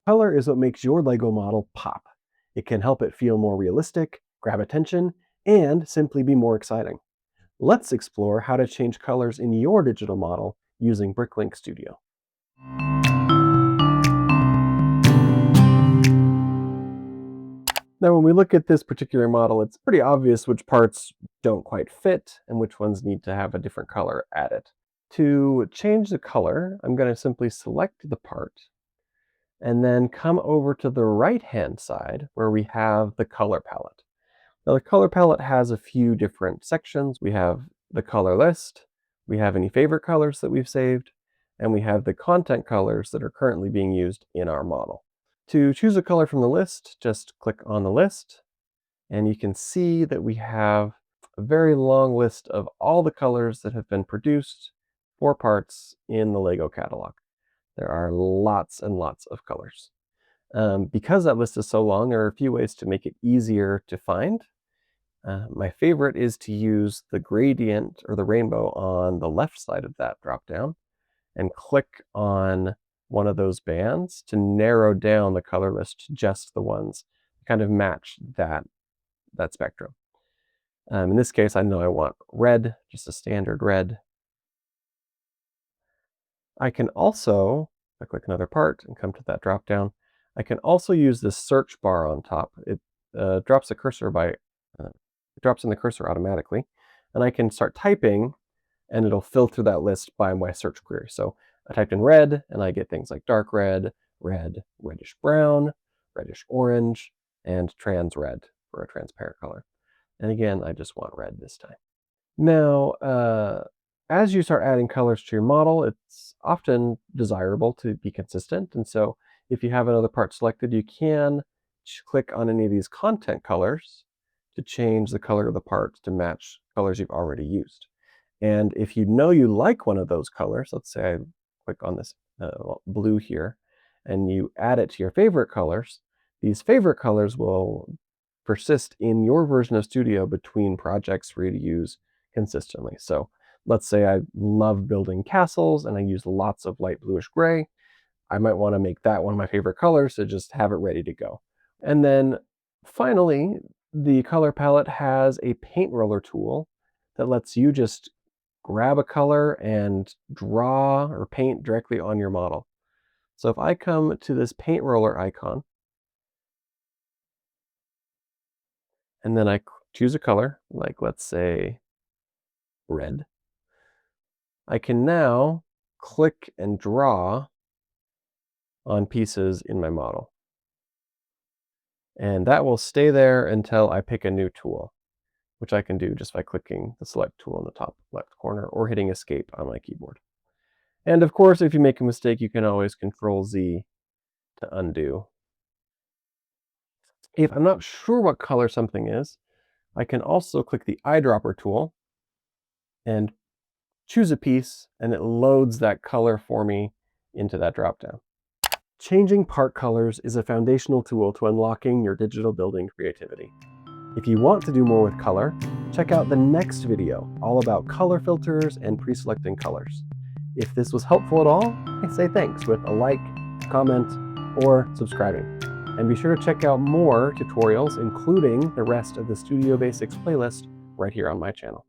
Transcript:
Color is what makes your Lego model pop. It can help it feel more realistic, grab attention, and simply be more exciting. Let's explore how to change colors in your digital model using BrickLink Studio. Now, when we look at this particular model, it's pretty obvious which parts don't quite fit and which ones need to have a different color added. To change the color, I'm going to simply select the part and then come over to the right-hand side where we have the color palette. Now, the color palette has a few different sections. We have the color list, we have any favorite colors that we've saved, and we have the content colors that are currently being used in our model. To choose a color from the list, just click on the list, and you can see that we have a very long list of all the colors that have been produced for parts in the Lego catalog. There are lots and lots of colors. Because that list is so long, there are a few ways to make it easier to find. My favorite is to use the gradient or the rainbow on the left side of that dropdown and click on one of those bands to narrow down the color list to just the ones that kind of match that spectrum. In this case, I know I want red, just a standard red. I can also, if I click another part and come to that dropdown, I can also use this search bar on top. It drops the cursor it drops in the cursor automatically, and I can start typing, and it'll filter that list by my search query. So I typed in red, and I get things like dark red, red, reddish brown, reddish orange, and trans red for a transparent color. And again, I just want red this time. Now, as you start adding colors to your model, it's often desirable to be consistent. And so if you have another part selected, you can click on any of these content colors to change the color of the part to match colors you've already used. And if you know you like one of those colors, let's say I click on this blue here, and you add it to your favorite colors, these favorite colors will persist in your version of Studio between projects for you to use consistently. So let's say I love building castles and I use lots of light bluish gray. I might want to make that one of my favorite colors to just have it ready to go. And then finally, the color palette has a paint roller tool that lets you just grab a color and draw or paint directly on your model. So if I come to this paint roller icon, and then I choose a color, like let's say red, I can now click and draw on pieces in my model. And that will stay there until I pick a new tool, which I can do just by clicking the select tool in the top left corner or hitting escape on my keyboard. And of course, if you make a mistake, you can always Control Z to undo. If I'm not sure what color something is, I can also click the Eyedropper tool and choose a piece, and it loads that color for me into that dropdown. Changing part colors is a foundational tool to unlocking your digital building creativity. If you want to do more with color, check out the next video all about color filters and pre-selecting colors. If this was helpful at all, I say thanks with a like, comment, or subscribing. And be sure to check out more tutorials, including the rest of the Studio Basics playlist right here on my channel.